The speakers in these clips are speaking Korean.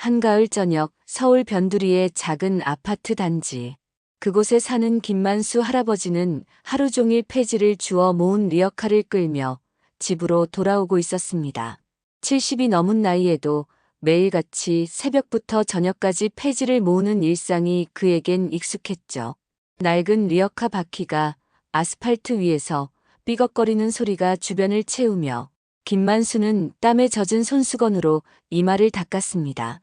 한가을 저녁 서울 변두리의 작은 아파트 단지. 그곳에 사는 김만수 할아버지는 하루 종일 폐지를 주워 모은 리어카를 끌며 집으로 돌아오고 있었습니다. 70이 넘은 나이에도 매일같이 새벽부터 저녁까지 폐지를 모으는 일상이 그에겐 익숙했죠. 낡은 리어카 바퀴가 아스팔트 위에서 삐걱거리는 소리가 주변을 채우며 김만수는 땀에 젖은 손수건으로 이마를 닦았습니다.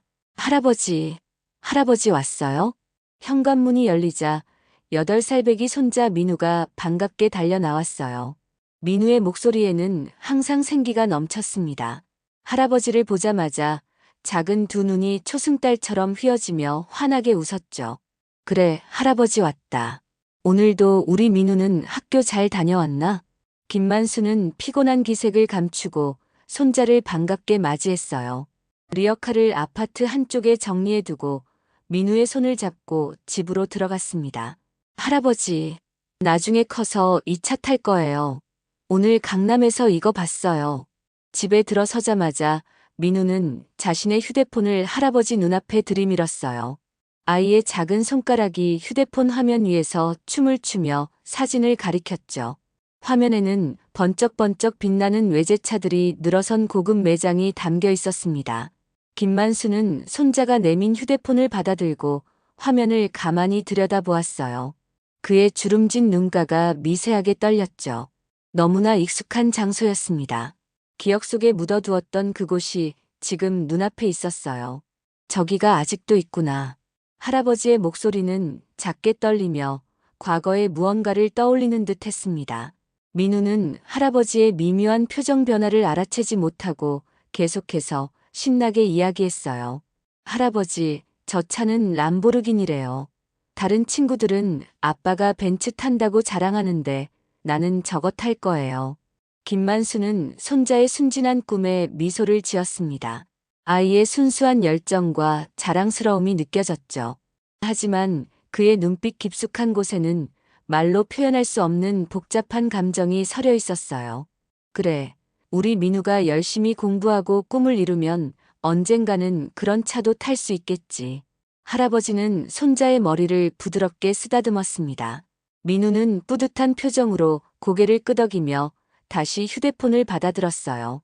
할아버지 왔어요? 현관문이 열리자 8살 배기 손자 민우가 반갑게 달려 나왔어요. 민우의 목소리에는 항상 생기가 넘쳤습니다. 할아버지를 보자마자 작은 두 눈이 초승달처럼 휘어지며 환하게 웃었죠. 그래, 할아버지 왔다. 오늘도 우리 민우는 학교 잘 다녀왔나? 김만수는 피곤한 기색을 감추고 손자를 반갑게 맞이했어요. 리어카를 아파트 한쪽에 정리해두고 민우의 손을 잡고 집으로 들어갔습니다. 할아버지, 나중에 커서 이 차 탈 거예요. 오늘 강남에서 이거 봤어요. 집에 들어서자마자 민우는 자신의 휴대폰을 할아버지 눈앞에 들이밀었어요. 아이의 작은 손가락이 휴대폰 화면 위에서 춤을 추며 사진을 가리켰죠. 화면에는 번쩍번쩍 빛나는 외제차들이 늘어선 고급 매장이 담겨 있었습니다. 김만수는 손자가 내민 휴대폰을 받아들고 화면을 가만히 들여다보았어요. 그의 주름진 눈가가 미세하게 떨렸죠. 너무나 익숙한 장소였습니다. 기억 속에 묻어두었던 그곳이 지금 눈앞에 있었어요. 저기가 아직도 있구나. 할아버지의 목소리는 작게 떨리며 과거의 무언가를 떠올리는 듯 했습니다. 민우는 할아버지의 미묘한 표정 변화를 알아채지 못하고 계속해서 신나게 이야기했어요. 할아버지, 저 차는 람보르기니래요. 다른 친구들은 아빠가 벤츠 탄다고 자랑하는데 나는 저거 탈 거예요. 김만수는 손자의 순진한 꿈에 미소를 지었습니다. 아이의 순수한 열정과 자랑스러움이 느껴졌죠. 하지만 그의 눈빛 깊숙한 곳에는 말로 표현할 수 없는 복잡한 감정이 서려 있었어요. 그래, 우리 민우가 열심히 공부하고 꿈을 이루면 언젠가는 그런 차도 탈 수 있겠지. 할아버지는 손자의 머리를 부드럽게 쓰다듬었습니다. 민우는 뿌듯한 표정으로 고개를 끄덕이며 다시 휴대폰을 받아들었어요.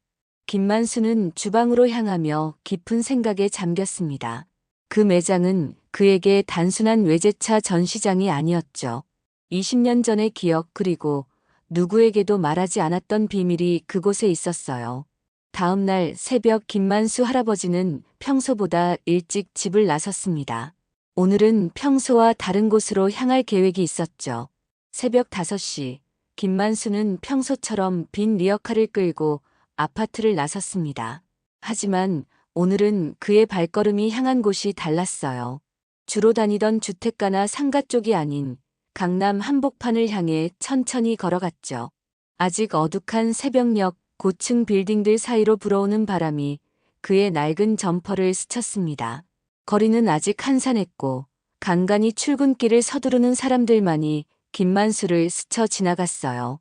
김만수는 주방으로 향하며 깊은 생각에 잠겼습니다. 그 매장은 그에게 단순한 외제차 전시장이 아니었죠. 20년 전의 기억 그리고 누구에게도 말하지 않았던 비밀이 그곳에 있었어요. 다음 날 새벽 김만수 할아버지는 평소보다 일찍 집을 나섰습니다. 오늘은 평소와 다른 곳으로 향할 계획이 있었죠. 새벽 5시, 김만수는 평소처럼 빈 리어카를 끌고 아파트를 나섰습니다. 하지만 오늘은 그의 발걸음이 향한 곳이 달랐어요. 주로 다니던 주택가나 상가 쪽이 아닌 강남 한복판을 향해 천천히 걸어갔죠. 아직 어둑한 새벽녘 고층 빌딩들 사이로 불어오는 바람이 그의 낡은 점퍼를 스쳤습니다. 거리는 아직 한산했고 간간히 출근길을 서두르는 사람들만이 김만수를 스쳐 지나갔어요.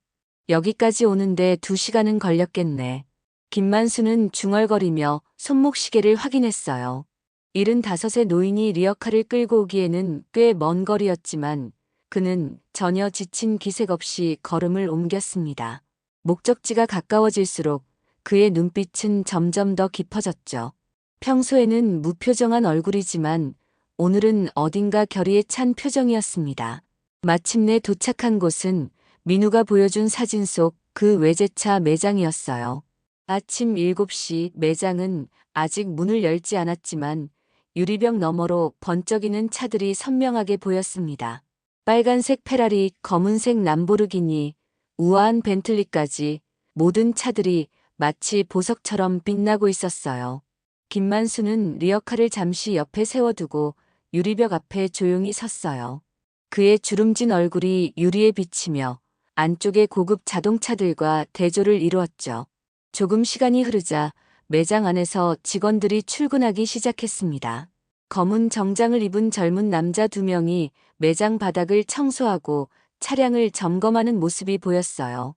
여기까지 오는데 2시간은 걸렸겠네. 김만수는 중얼거리며 손목시계를 확인했어요. 75의 노인이 리어카를 끌고 오기에는 꽤 먼 거리였지만 그는 전혀 지친 기색 없이 걸음을 옮겼습니다. 목적지가 가까워질수록 그의 눈빛은 점점 더 깊어졌죠. 평소에는 무표정한 얼굴이지만 오늘은 어딘가 결의에 찬 표정이었습니다. 마침내 도착한 곳은 민우가 보여준 사진 속 그 외제차 매장이었어요. 아침 7시 매장은 아직 문을 열지 않았지만 유리벽 너머로 번쩍이는 차들이 선명하게 보였습니다. 빨간색 페라리, 검은색 람보르기니, 우아한 벤틀리까지 모든 차들이 마치 보석처럼 빛나고 있었어요. 김만수는 리어카를 잠시 옆에 세워두고 유리벽 앞에 조용히 섰어요. 그의 주름진 얼굴이 유리에 비치며 안쪽의 고급 자동차들과 대조를 이루었죠. 조금 시간이 흐르자 매장 안에서 직원들이 출근하기 시작했습니다. 검은 정장을 입은 젊은 남자 2명이 매장 바닥을 청소하고 차량을 점검하는 모습이 보였어요.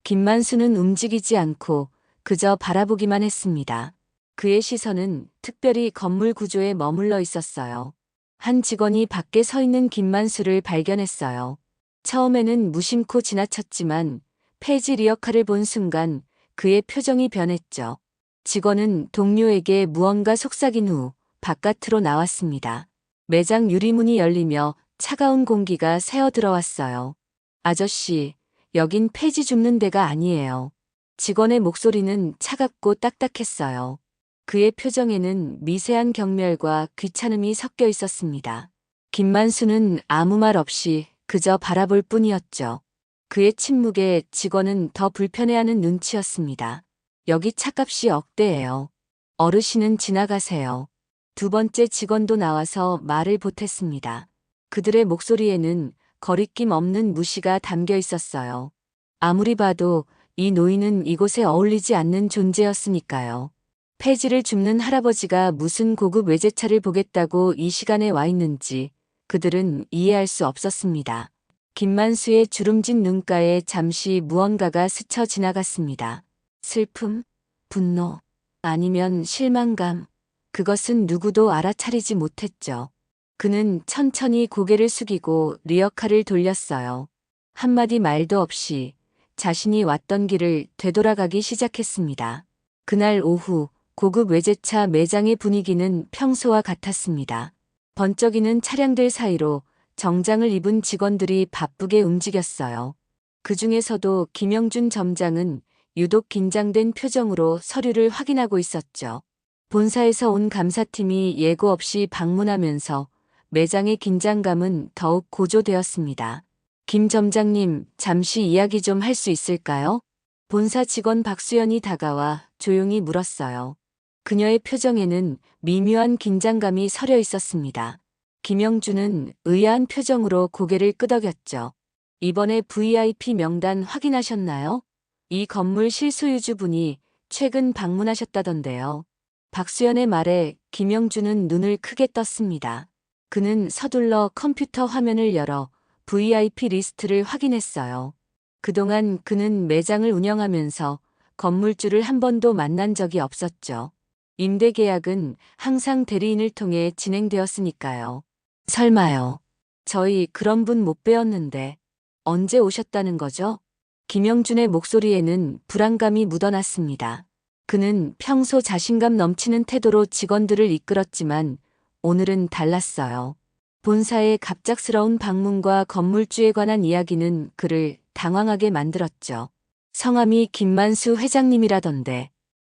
김만수는 움직이지 않고 그저 바라보기만 했습니다. 그의 시선은 특별히 건물 구조에 머물러 있었어요. 한 직원이 밖에 서 있는 김만수를 발견했어요. 처음에는 무심코 지나쳤지만 폐지 리어카를 본 순간 그의 표정이 변했죠. 직원은 동료에게 무언가 속삭인 후 바깥으로 나왔습니다. 매장 유리문이 열리며 차가운 공기가 새어 들어왔어요. 아저씨, 여긴 폐지 줍는 데가 아니에요. 직원의 목소리는 차갑고 딱딱했어요. 그의 표정에는 미세한 경멸과 귀찮음이 섞여 있었습니다. 김만수는 아무 말 없이 그저 바라볼 뿐이었죠. 그의 침묵에 직원은 더 불편해하는 눈치였습니다. 여기 차값이 억대예요. 어르신은 지나가세요. 두 번째 직원도 나와서 말을 보탰습니다. 그들의 목소리에는 거리낌 없는 무시가 담겨 있었어요. 아무리 봐도 이 노인은 이곳에 어울리지 않는 존재였으니까요. 폐지를 줍는 할아버지가 무슨 고급 외제차를 보겠다고 이 시간에 와 있는지 그들은 이해할 수 없었습니다. 김만수의 주름진 눈가에 잠시 무언가가 스쳐 지나갔습니다. 슬픔, 분노, 아니면 실망감. 그것은 누구도 알아차리지 못했죠. 그는 천천히 고개를 숙이고 리어카를 돌렸어요. 한마디 말도 없이 자신이 왔던 길을 되돌아가기 시작했습니다. 그날 오후 고급 외제차 매장의 분위기는 평소와 같았습니다. 번쩍이는 차량들 사이로 정장을 입은 직원들이 바쁘게 움직였어요. 그 중에서도 김영준 점장은 유독 긴장된 표정으로 서류를 확인하고 있었죠. 본사에서 온 감사팀이 예고 없이 방문하면서 매장의 긴장감은 더욱 고조되었습니다. 김 점장님, 잠시 이야기 좀 할 수 있을까요? 본사 직원 박수연이 다가와 조용히 물었어요. 그녀의 표정에는 미묘한 긴장감이 서려 있었습니다. 김영준은 의아한 표정으로 고개를 끄덕였죠. 이번에 VIP 명단 확인하셨나요? 이 건물 실소유주분이 최근 방문하셨다던데요. 박수연의 말에 김영준은 눈을 크게 떴습니다. 그는 서둘러 컴퓨터 화면을 열어 VIP 리스트를 확인했어요. 그동안 그는 매장을 운영하면서 건물주를 한 번도 만난 적이 없었죠. 임대 계약은 항상 대리인을 통해 진행되었으니까요. 설마요. 저희 그런 분 못 뵈었는데 언제 오셨다는 거죠? 김영준의 목소리에는 불안감이 묻어났습니다. 그는 평소 자신감 넘치는 태도로 직원들을 이끌었지만 오늘은 달랐어요. 본사의 갑작스러운 방문과 건물주에 관한 이야기는 그를 당황하게 만들었죠. 성함이 김만수 회장님이라던데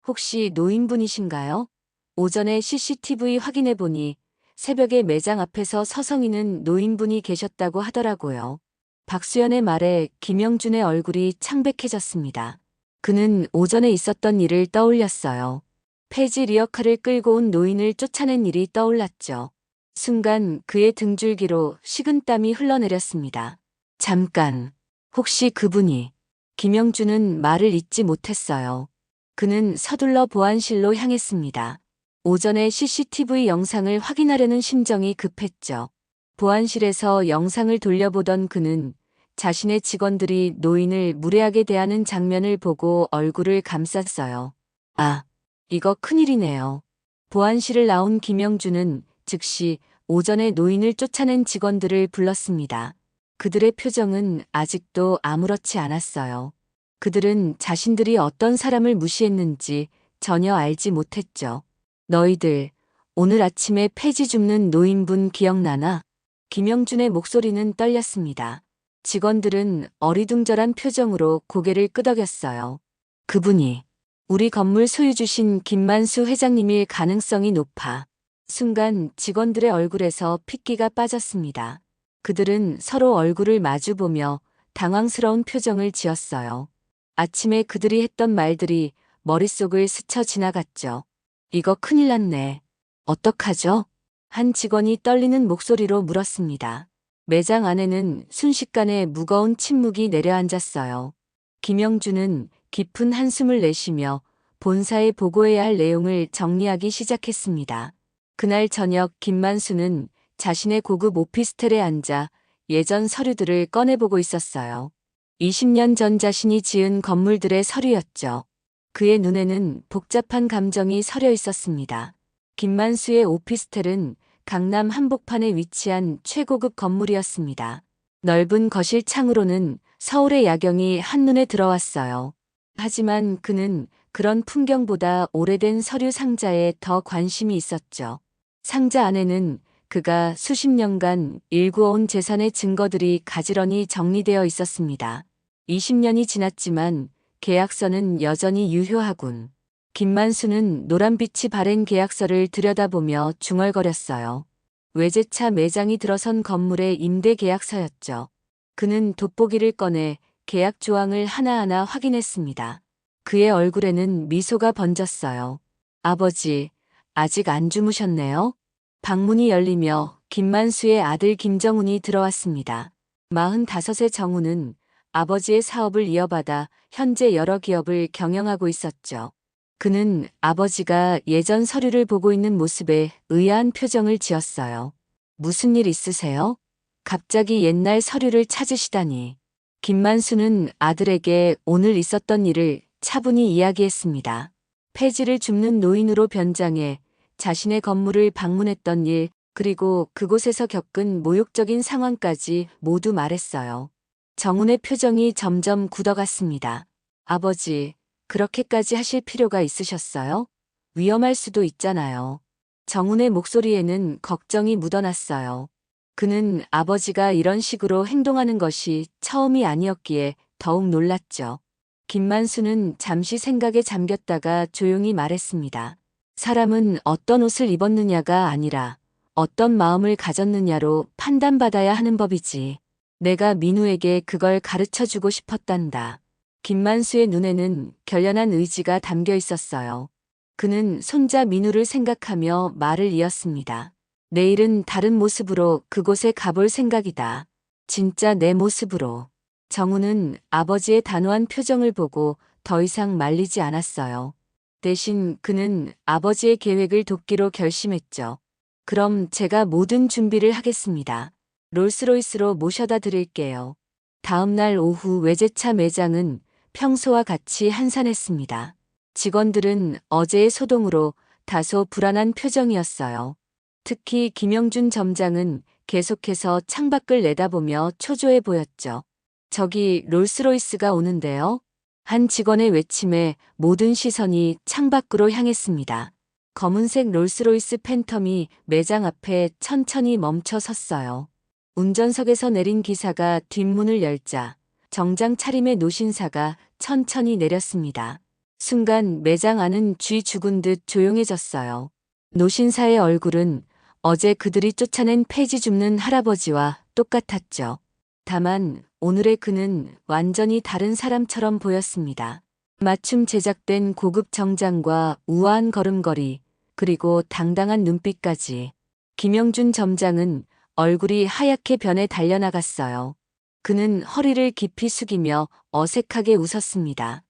혹시 노인분이신가요? 오전에 CCTV 확인해보니 새벽에 매장 앞에서 서성이는 노인분이 계셨다고 하더라고요. 박수연의 말에 김영준의 얼굴이 창백해졌습니다. 그는 오전에 있었던 일을 떠올렸어요. 폐지 리어카를 끌고 온 노인을 쫓아낸 일이 떠올랐죠. 순간 그의 등줄기로 식은땀이 흘러내렸습니다. 잠깐, 혹시 그분이... 김영준은 말을 잇지 못했어요. 그는 서둘러 보안실로 향했습니다. 오전에 CCTV 영상을 확인하려는 심정이 급했죠. 보안실에서 영상을 돌려보던 그는 자신의 직원들이 노인을 무례하게 대하는 장면을 보고 얼굴을 감쌌어요. 아, 이거 큰일이네요. 보안실을 나온 김영준은 즉시 오전에 노인을 쫓아낸 직원들을 불렀습니다. 그들의 표정은 아직도 아무렇지 않았어요. 그들은 자신들이 어떤 사람을 무시했는지 전혀 알지 못했죠. 너희들, 오늘 아침에 폐지 줍는 노인분 기억나나? 김영준의 목소리는 떨렸습니다. 직원들은 어리둥절한 표정으로 고개를 끄덕였어요. 그분이 우리 건물 소유주신 김만수 회장님일 가능성이 높아. 순간 직원들의 얼굴에서 핏기가 빠졌습니다. 그들은 서로 얼굴을 마주보며 당황스러운 표정을 지었어요. 아침에 그들이 했던 말들이 머릿속을 스쳐 지나갔죠. 이거 큰일 났네. 어떡하죠? 한 직원이 떨리는 목소리로 물었습니다. 매장 안에는 순식간에 무거운 침묵이 내려앉았어요. 김영준은 깊은 한숨을 내쉬며 본사에 보고해야 할 내용을 정리하기 시작했습니다. 그날 저녁 김만수는 자신의 고급 오피스텔에 앉아 예전 서류들을 꺼내보고 있었어요. 20년 전 자신이 지은 건물들의 서류였죠. 그의 눈에는 복잡한 감정이 서려 있었습니다. 김만수의 오피스텔은 강남 한복판에 위치한 최고급 건물이었습니다. 넓은 거실 창으로는 서울의 야경이 한눈에 들어왔어요. 하지만 그는 그런 풍경보다 오래된 서류 상자에 더 관심이 있었죠. 상자 안에는 그가 수십 년간 일구어온 재산의 증거들이 가지런히 정리되어 있었습니다. 20년이 지났지만 계약서는 여전히 유효하군. 김만수는 노란빛이 바랜 계약서를 들여다보며 중얼거렸어요. 외제차 매장이 들어선 건물의 임대 계약서였죠. 그는 돋보기를 꺼내 계약 조항을 하나하나 확인했습니다. 그의 얼굴에는 미소가 번졌어요. 아버지, 아직 안 주무셨네요? 방문이 열리며 김만수의 아들 김정훈이 들어왔습니다. 45의 정훈은 아버지의 사업을 이어받아 현재 여러 기업을 경영하고 있었죠. 그는 아버지가 예전 서류를 보고 있는 모습에 의아한 표정을 지었어요. 무슨 일 있으세요? 갑자기 옛날 서류를 찾으시다니. 김만수는 아들에게 오늘 있었던 일을 차분히 이야기했습니다. 폐지를 줍는 노인으로 변장해 자신의 건물을 방문했던 일, 그리고 그곳에서 겪은 모욕적인 상황까지 모두 말했어요. 정훈의 표정이 점점 굳어갔습니다. 아버지, 그렇게까지 하실 필요가 있으셨어요? 위험할 수도 있잖아요. 정훈의 목소리에는 걱정이 묻어났어요. 그는 아버지가 이런 식으로 행동하는 것이 처음이 아니었기에 더욱 놀랐죠. 김만수는 잠시 생각에 잠겼다가 조용히 말했습니다. 사람은 어떤 옷을 입었느냐가 아니라 어떤 마음을 가졌느냐로 판단받아야 하는 법이지. 내가 민우에게 그걸 가르쳐주고 싶었단다. 김만수의 눈에는 결연한 의지가 담겨 있었어요. 그는 손자 민우를 생각하며 말을 이었습니다. 내일은 다른 모습으로 그곳에 가볼 생각이다. 진짜 내 모습으로. 정우는 아버지의 단호한 표정을 보고 더 이상 말리지 않았어요. 대신 그는 아버지의 계획을 돕기로 결심했죠. 그럼 제가 모든 준비를 하겠습니다. 롤스로이스로 모셔다 드릴게요. 다음 날 오후 외제차 매장은 평소와 같이 한산했습니다. 직원들은 어제의 소동으로 다소 불안한 표정이었어요. 특히 김영준 점장은 계속해서 창밖을 내다보며 초조해 보였죠. 저기 롤스로이스가 오는데요. 한 직원의 외침에 모든 시선이 창밖으로 향했습니다. 검은색 롤스로이스 팬텀이 매장 앞에 천천히 멈춰 섰어요. 운전석에서 내린 기사가 뒷문을 열자 정장 차림의 노신사가 천천히 내렸습니다. 순간 매장 안은 쥐 죽은 듯 조용해졌어요. 노신사의 얼굴은 어제 그들이 쫓아낸 폐지 줍는 할아버지와 똑같았죠. 다만 오늘의 그는 완전히 다른 사람처럼 보였습니다. 맞춤 제작된 고급 정장과 우아한 걸음걸이, 그리고 당당한 눈빛까지. 김영준 점장은 얼굴이 하얗게 변해 달려나갔어요. 그는 허리를 깊이 숙이며 어색하게 웃었습니다.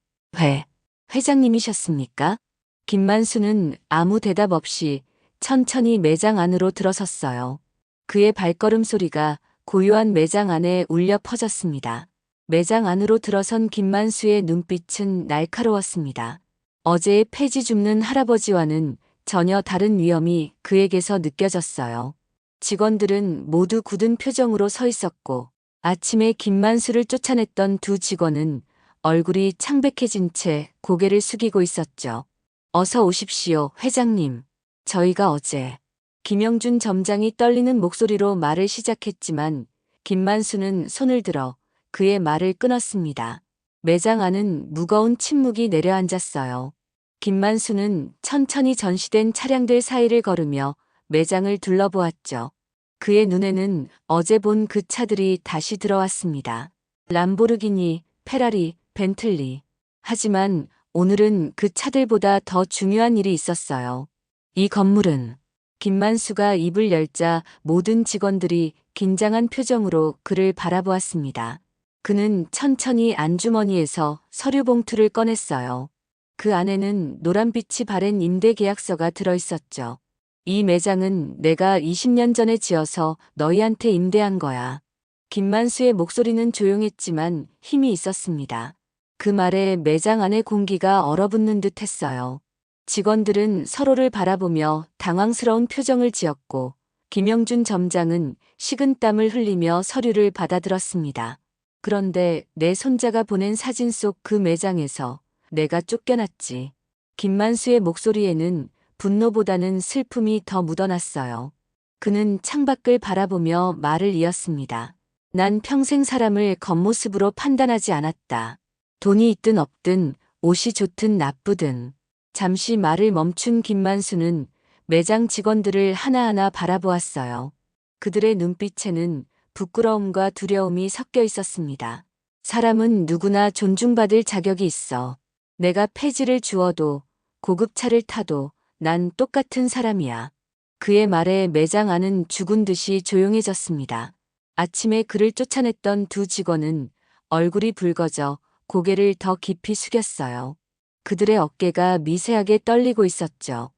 회장님이셨습니까? 김만수는 아무 대답 없이 천천히 매장 안으로 들어섰어요. 그의 발걸음 소리가 고요한 매장 안에 울려 퍼졌습니다. 매장 안으로 들어선 김만수의 눈빛은 날카로웠습니다. 어제의 폐지 줍는 할아버지와는 전혀 다른 위험이 그에게서 느껴졌어요. 직원들은 모두 굳은 표정으로 서 있었고 아침에 김만수를 쫓아냈던 두 직원은 얼굴이 창백해진 채 고개를 숙이고 있었죠. 어서 오십시오, 회장님. 저희가 어제 김영준 점장이 떨리는 목소리로 말을 시작했지만 김만수는 손을 들어 그의 말을 끊었습니다. 매장 안은 무거운 침묵이 내려앉았어요. 김만수는 천천히 전시된 차량들 사이를 걸으며 매장을 둘러보았죠. 그의 눈에는 어제 본 그 차들이 다시 들어왔습니다. 람보르기니, 페라리, 벤틀리. 하지만 오늘은 그 차들보다 더 중요한 일이 있었어요. 이 건물은. 김만수가 입을 열자 모든 직원들이 긴장한 표정으로 그를 바라보았습니다. 그는 천천히 안주머니에서 서류 봉투를 꺼냈어요. 그 안에는 노란빛이 바랜 임대 계약서가 들어있었죠. 이 매장은 내가 20년 전에 지어서 너희한테 임대한 거야. 김만수의 목소리는 조용했지만 힘이 있었습니다. 그 말에 매장 안의 공기가 얼어붙는 듯 했어요. 직원들은 서로를 바라보며 당황스러운 표정을 지었고 김영준 점장은 식은땀을 흘리며 서류를 받아들었습니다. 그런데 내 손자가 보낸 사진 속 그 매장에서 내가 쫓겨났지. 김만수의 목소리에는 분노보다는 슬픔이 더 묻어났어요. 그는 창밖을 바라보며 말을 이었습니다. 난 평생 사람을 겉모습으로 판단하지 않았다. 돈이 있든 없든 옷이 좋든 나쁘든. 잠시 말을 멈춘 김만수는 매장 직원들을 하나하나 바라보았어요. 그들의 눈빛에는 부끄러움과 두려움이 섞여 있었습니다. 사람은 누구나 존중받을 자격이 있어. 내가 폐지를 주어도 고급차를 타도 난 똑같은 사람이야. 그의 말에 매장 안은 죽은 듯이 조용해졌습니다. 아침에 그를 쫓아냈던 두 직원은 얼굴이 붉어져 고개를 더 깊이 숙였어요. 그들의 어깨가 미세하게 떨리고 있었죠.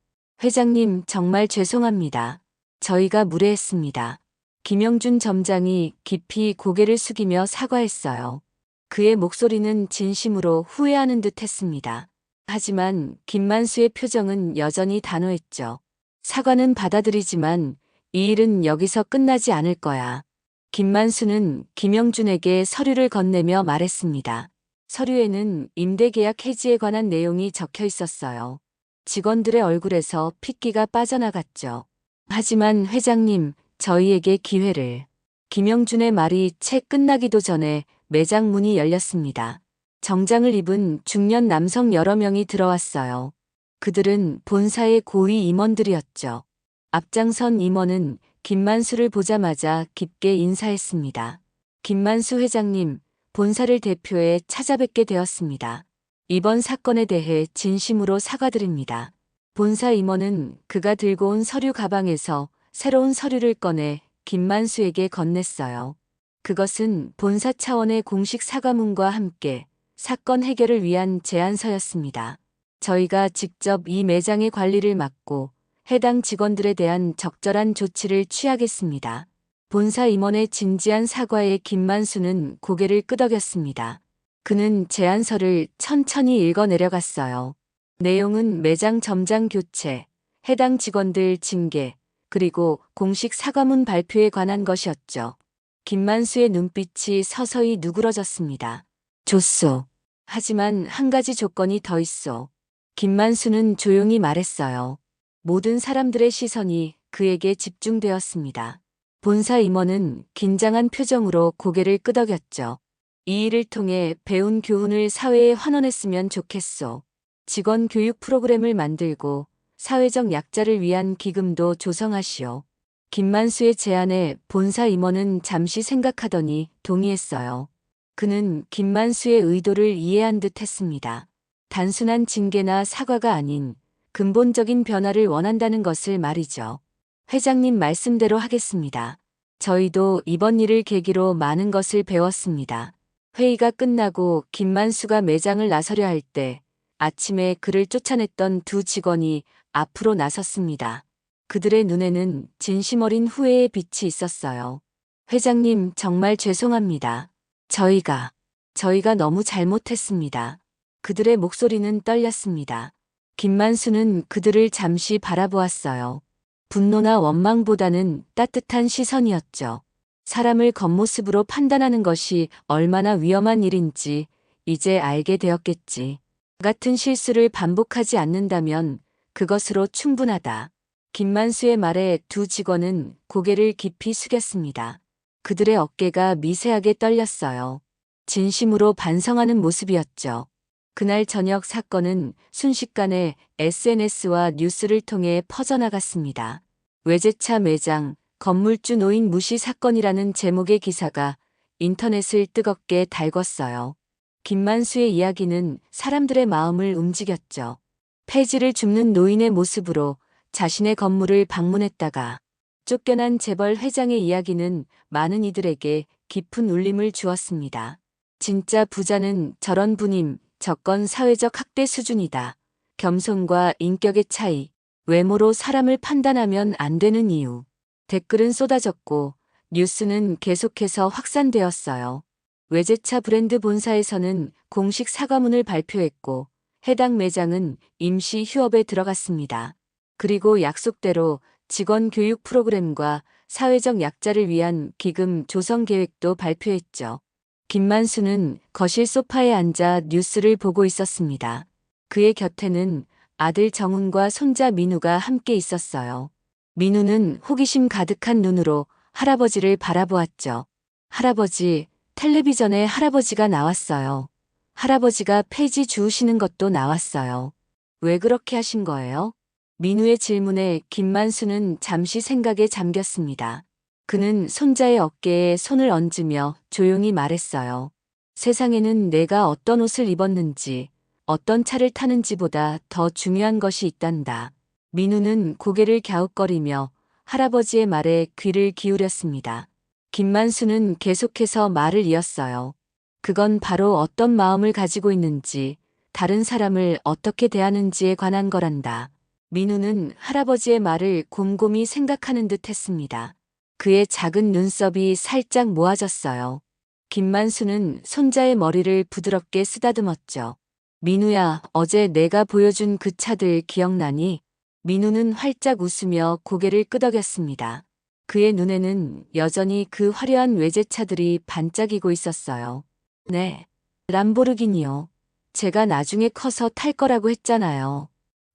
회장님, 정말 죄송합니다. 저희가 무례했습니다. 김영준 점장이 깊이 고개를 숙이며 사과했어요. 그의 목소리는 진심으로 후회하는 듯 했습니다. 하지만 김만수의 표정은 여전히 단호했죠. 사과는 받아들이지만 이 일은 여기서 끝나지 않을 거야. 김만수는 김영준에게 서류를 건네며 말했습니다. 서류에는 임대계약 해지에 관한 내용이 적혀 있었어요. 직원들의 얼굴에서 핏기가 빠져나갔죠. 하지만 회장님, 저희에게 기회를. 김영준의 말이 채 끝나기도 전에 매장 문이 열렸습니다. 정장을 입은 중년 남성 여러 명이 들어왔어요. 그들은 본사의 고위 임원들이었죠. 앞장선 임원은 김만수를 보자마자 깊게 인사했습니다. 김만수 회장님, 본사를 대표해 찾아뵙게 되었습니다. 이번 사건에 대해 진심으로 사과드립니다. 본사 임원은 그가 들고 온 서류 가방에서 새로운 서류를 꺼내 김만수에게 건넸어요. 그것은 본사 차원의 공식 사과문과 함께 사건 해결을 위한 제안서였습니다. 저희가 직접 이 매장의 관리를 맡고 해당 직원들에 대한 적절한 조치를 취하겠습니다. 본사 임원의 진지한 사과에 김만수는 고개를 끄덕였습니다. 그는 제안서를 천천히 읽어 내려갔어요. 내용은 매장 점장 교체, 해당 직원들 징계, 그리고 공식 사과문 발표에 관한 것이었죠. 김만수의 눈빛이 서서히 누그러졌습니다. 좋소. 하지만 한 가지 조건이 더 있어. 김만수는 조용히 말했어요. 모든 사람들의 시선이 그에게 집중되었습니다. 본사 임원은 긴장한 표정으로 고개를 끄덕였죠. 이 일을 통해 배운 교훈을 사회에 환원했으면 좋겠소. 직원 교육 프로그램을 만들고 사회적 약자를 위한 기금도 조성하시오. 김만수의 제안에 본사 임원은 잠시 생각하더니 동의했어요. 그는 김만수의 의도를 이해한 듯 했습니다. 단순한 징계나 사과가 아닌 근본적인 변화를 원한다는 것을 말이죠. 회장님 말씀대로 하겠습니다. 저희도 이번 일을 계기로 많은 것을 배웠습니다. 회의가 끝나고 김만수가 매장을 나서려 할 때 아침에 그를 쫓아냈던 두 직원이 앞으로 나섰습니다. 그들의 눈에는 진심 어린 후회의 빛이 있었어요. 회장님, 정말 죄송합니다. 저희가 너무 잘못했습니다. 그들의 목소리는 떨렸습니다. 김만수는 그들을 잠시 바라보았어요. 분노나 원망보다는 따뜻한 시선이었죠. 사람을 겉모습으로 판단하는 것이 얼마나 위험한 일인지 이제 알게 되었겠지. 같은 실수를 반복하지 않는다면 그것으로 충분하다. 김만수의 말에 두 직원은 고개를 깊이 숙였습니다. 그들의 어깨가 미세하게 떨렸어요. 진심으로 반성하는 모습이었죠. 그날 저녁 사건은 순식간에 SNS와 뉴스를 통해 퍼져나갔습니다. 외제차 매장, 건물주 노인 무시 사건이라는 제목의 기사가 인터넷을 뜨겁게 달궜어요. 김만수의 이야기는 사람들의 마음을 움직였죠. 폐지를 줍는 노인의 모습으로 자신의 건물을 방문했다가 쫓겨난 재벌 회장의 이야기는 많은 이들에게 깊은 울림을 주었습니다. 진짜 부자는 저런 분임, 저건 사회적 학대 수준이다. 겸손과 인격의 차이, 외모로 사람을 판단하면 안 되는 이유. 댓글은 쏟아졌고 뉴스는 계속해서 확산되었어요. 외제차 브랜드 본사에서는 공식 사과문을 발표했고 해당 매장은 임시 휴업에 들어갔습니다. 그리고 약속대로 직원 교육 프로그램과 사회적 약자를 위한 기금 조성 계획도 발표했죠. 김만수는 거실 소파에 앉아 뉴스를 보고 있었습니다. 그의 곁에는 아들 정훈과 손자 민우가 함께 있었어요. 민우는 호기심 가득한 눈으로 할아버지를 바라보았죠. 할아버지, 텔레비전에 할아버지가 나왔어요. 할아버지가 폐지 주우시는 것도 나왔어요. 왜 그렇게 하신 거예요? 민우의 질문에 김만수는 잠시 생각에 잠겼습니다. 그는 손자의 어깨에 손을 얹으며 조용히 말했어요. 세상에는 내가 어떤 옷을 입었는지, 어떤 차를 타는지보다 더 중요한 것이 있단다. 민우는 고개를 갸웃거리며 할아버지의 말에 귀를 기울였습니다. 김만수는 계속해서 말을 이었어요. 그건 바로 어떤 마음을 가지고 있는지, 다른 사람을 어떻게 대하는지에 관한 거란다. 민우는 할아버지의 말을 곰곰이 생각하는 듯 했습니다. 그의 작은 눈썹이 살짝 모아졌어요. 김만수는 손자의 머리를 부드럽게 쓰다듬었죠. 민우야, 어제 내가 보여준 그 차들 기억나니? 민우는 활짝 웃으며 고개를 끄덕였습니다. 그의 눈에는 여전히 그 화려한 외제차들이 반짝이고 있었어요. 네, 람보르기니요. 제가 나중에 커서 탈 거라고 했잖아요.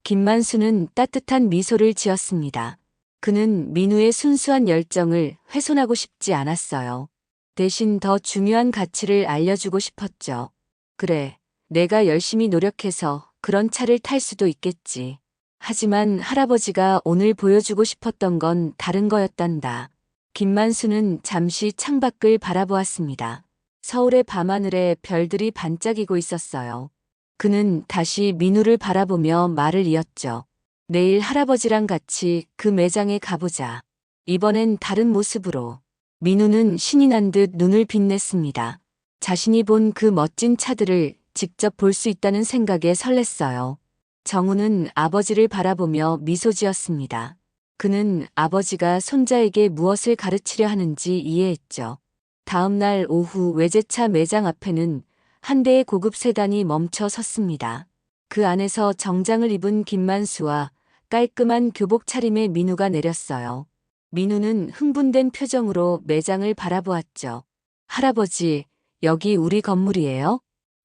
김만수는 따뜻한 미소를 지었습니다. 그는 민우의 순수한 열정을 훼손하고 싶지 않았어요. 대신 더 중요한 가치를 알려주고 싶었죠. 그래, 내가 열심히 노력해서 그런 차를 탈 수도 있겠지. 하지만 할아버지가 오늘 보여주고 싶었던 건 다른 거였단다. 김만수는 잠시 창밖을 바라보았습니다. 서울의 밤하늘에 별들이 반짝이고 있었어요. 그는 다시 민우를 바라보며 말을 이었죠. 내일 할아버지랑 같이 그 매장에 가보자. 이번엔 다른 모습으로. 민우는 신이 난 듯 눈을 빛냈습니다. 자신이 본 그 멋진 차들을 직접 볼 수 있다는 생각에 설렜어요. 정우는 아버지를 바라보며 미소 지었습니다. 그는 아버지가 손자에게 무엇을 가르치려 하는지 이해했죠. 다음 날 오후 외제차 매장 앞에는 한 대의 고급 세단이 멈춰 섰습니다. 그 안에서 정장을 입은 김만수와 깔끔한 교복 차림의 민우가 내렸어요. 민우는 흥분된 표정으로 매장을 바라보았죠. 할아버지, 여기 우리 건물이에요?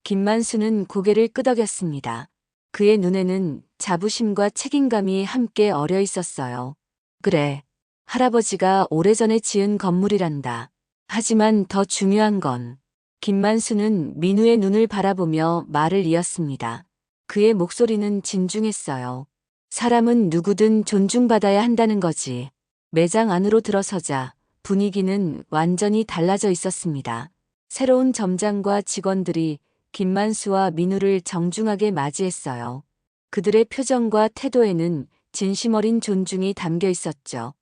김만수는 고개를 끄덕였습니다. 그의 눈에는 자부심과 책임감이 함께 어려 있었어요. 그래, 할아버지가 오래전에 지은 건물이란다. 하지만 더 중요한 건 김만수는 민우의 눈을 바라보며 말을 이었습니다. 그의 목소리는 진중했어요. 사람은 누구든 존중받아야 한다는 거지. 매장 안으로 들어서자 분위기는 완전히 달라져 있었습니다. 새로운 점장과 직원들이 김만수와 민우를 정중하게 맞이했어요. 그들의 표정과 태도에는 진심 어린 존중이 담겨 있었죠.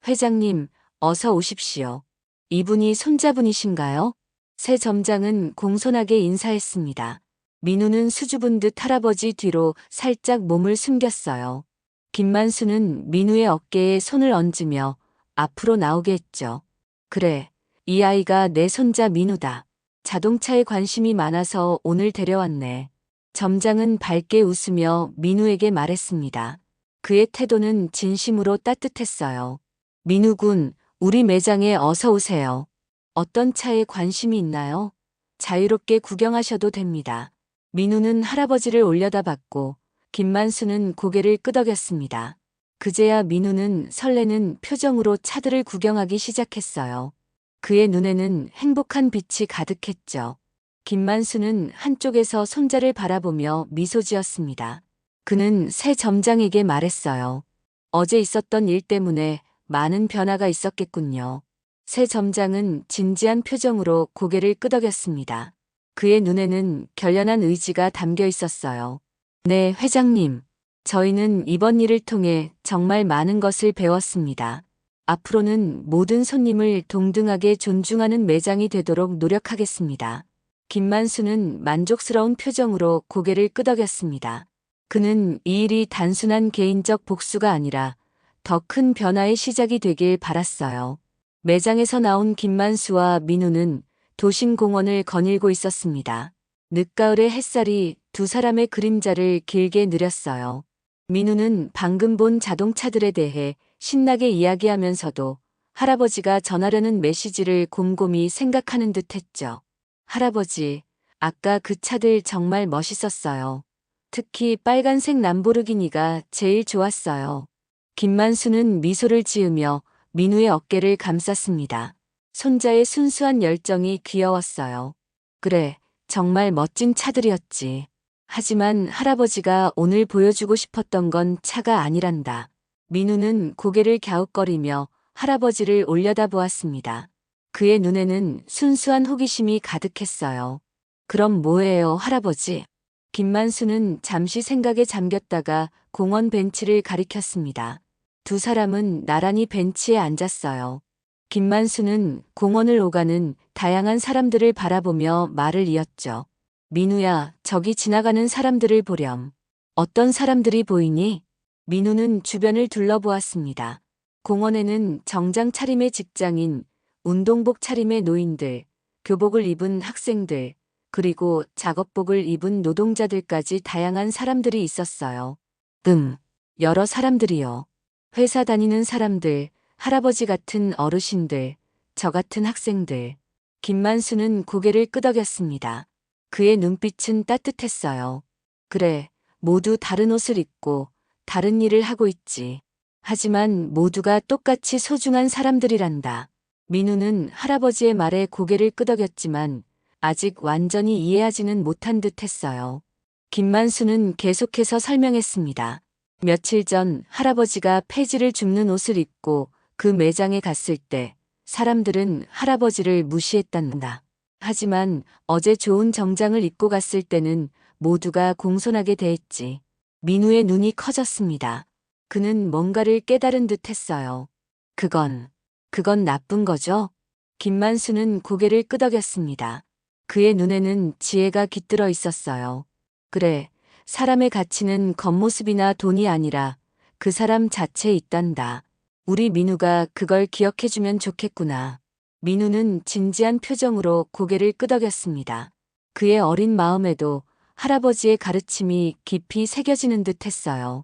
회장님, 어서 오십시오. 이분이 손자분이신가요? 새 점장은 공손하게 인사했습니다. 민우는 수줍은 듯 할아버지 뒤로 살짝 몸을 숨겼어요. 김만수는 민우의 어깨에 손을 얹으며 앞으로 나오게 했죠. 그래, 이 아이가 내 손자 민우다. 자동차에 관심이 많아서 오늘 데려왔네. 점장은 밝게 웃으며 민우에게 말했습니다. 그의 태도는 진심으로 따뜻했어요. 민우 군, 우리 매장에 어서 오세요. 어떤 차에 관심이 있나요? 자유롭게 구경하셔도 됩니다. 민우는 할아버지를 올려다봤고 김만수는 고개를 끄덕였습니다. 그제야 민우는 설레는 표정으로 차들을 구경하기 시작했어요. 그의 눈에는 행복한 빛이 가득했죠. 김만수는 한쪽에서 손자를 바라보며 미소 지었습니다. 그는 새 점장에게 말했어요. 어제 있었던 일 때문에 많은 변화가 있었겠군요. 새 점장은 진지한 표정으로 고개를 끄덕였습니다. 그의 눈에는 결연한 의지가 담겨 있었어요. 네, 회장님. 저희는 이번 일을 통해 정말 많은 것을 배웠습니다. 앞으로는 모든 손님을 동등하게 존중하는 매장이 되도록 노력하겠습니다. 김만수는 만족스러운 표정으로 고개를 끄덕였습니다. 그는 이 일이 단순한 개인적 복수가 아니라 더 큰 변화의 시작이 되길 바랐어요. 매장에서 나온 김만수와 민우는 도심 공원을 거닐고 있었습니다. 늦가을의 햇살이 두 사람의 그림자를 길게 느렸어요. 민우는 방금 본 자동차들에 대해 신나게 이야기하면서도 할아버지가 전하려는 메시지를 곰곰이 생각하는 듯 했죠. 할아버지, 아까 그 차들 정말 멋있었어요. 특히 빨간색 람보르기니가 제일 좋았어요. 김만수는 미소를 지으며 민우의 어깨를 감쌌습니다. 손자의 순수한 열정이 귀여웠어요. 그래, 정말 멋진 차들이었지. 하지만 할아버지가 오늘 보여주고 싶었던 건 차가 아니란다. 민우는 고개를 갸웃거리며 할아버지를 올려다보았습니다. 그의 눈에는 순수한 호기심이 가득했어요. 그럼 뭐예요, 할아버지? 김만수는 잠시 생각에 잠겼다가 공원 벤치를 가리켰습니다. 두 사람은 나란히 벤치에 앉았어요. 김만수는 공원을 오가는 다양한 사람들을 바라보며 말을 이었죠. 민우야, 저기 지나가는 사람들을 보렴. 어떤 사람들이 보이니? 민우는 주변을 둘러보았습니다. 공원에는 정장 차림의 직장인, 운동복 차림의 노인들, 교복을 입은 학생들, 그리고 작업복을 입은 노동자들까지 다양한 사람들이 있었어요. 여러 사람들이요. 회사 다니는 사람들, 할아버지 같은 어르신들, 저 같은 학생들. 김만수는 고개를 끄덕였습니다. 그의 눈빛은 따뜻했어요. 그래, 모두 다른 옷을 입고 다른 일을 하고 있지. 하지만 모두가 똑같이 소중한 사람들이란다. 민우는 할아버지의 말에 고개를 끄덕였지만 아직 완전히 이해하지는 못한 듯 했어요. 김만수는 계속해서 설명했습니다. 며칠 전 할아버지가 폐지를 줍는 옷을 입고 그 매장에 갔을 때 사람들은 할아버지를 무시했단다. 하지만 어제 좋은 정장을 입고 갔을 때는 모두가 공손하게 대했지. 민우의 눈이 커졌습니다. 그는 뭔가를 깨달은 듯 했어요. 그건 나쁜 거죠? 김만수는 고개를 끄덕였습니다. 그의 눈에는 지혜가 깃들어 있었어요. 그래, 사람의 가치는 겉모습이나 돈이 아니라 그 사람 자체에 있단다. 우리 민우가 그걸 기억해주면 좋겠구나. 민우는 진지한 표정으로 고개를 끄덕였습니다. 그의 어린 마음에도 할아버지의 가르침이 깊이 새겨지는 듯 했어요.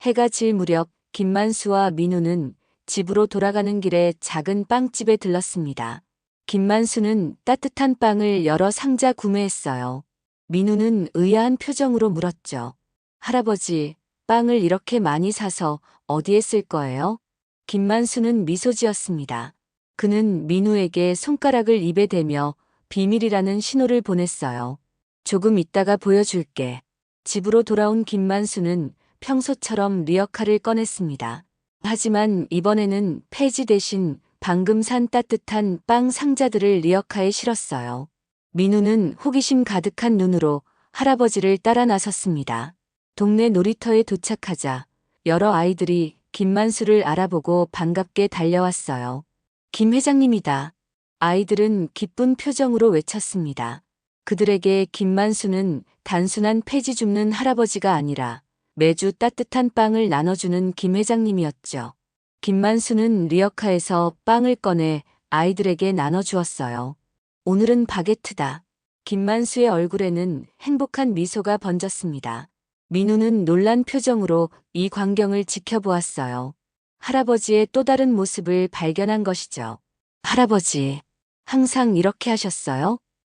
해가 질 무렵 김만수와 민우는 집으로 돌아가는 길에 작은 빵집에 들렀습니다. 김만수는 따뜻한 빵을 여러 상자 구매했어요. 민우는 의아한 표정으로 물었죠. 할아버지, 빵을 이렇게 많이 사서 어디에 쓸 거예요? 김만수는 미소 지었습니다. 그는 민우에게 손가락을 입에 대며 비밀이라는 신호를 보냈어요. 조금 있다가 보여줄게. 집으로 돌아온 김만수는 평소처럼 리어카를 꺼냈습니다. 하지만 이번에는 폐지 대신 방금 산 따뜻한 빵 상자들을 리어카에 실었어요. 민우는 호기심 가득한 눈으로 할아버지를 따라 나섰습니다. 동네 놀이터에 도착하자 여러 아이들이 김만수를 알아보고 반갑게 달려왔어요. 김 회장님이다. 아이들은 기쁜 표정으로 외쳤습니다. 그들에게 김만수는 단순한 폐지 줍는 할아버지가 아니라 매주 따뜻한 빵을 나눠주는 김 회장님이었죠. 김만수는 리어카에서 빵을 꺼내 아이들에게 나눠주었어요. 오늘은 바게트다. 김만수의 얼굴에는 행복한 미소가 번졌습니다. 민우는 놀란 표정으로 이 광경을 지켜보았어요. 할아버지의 또 다른 모습을 발견한 것이죠. 할아버지, 항상 이렇게 하셨어요?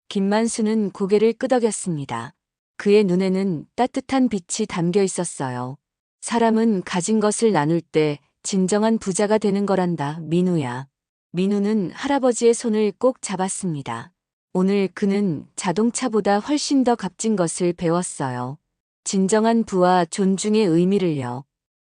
김만수는 고개를 끄덕였습니다. 그의 눈에는 따뜻한 빛이 담겨 있었어요. 사람은 가진 것을 나눌 때 진정한 부자가 되는 거란다, 민우야. 민우는 할아버지의 손을 꼭 잡았습니다. 오늘 그는 자동차보다 훨씬 더 값진 것을 배웠어요. 진정한 부와 존중의 의미를요.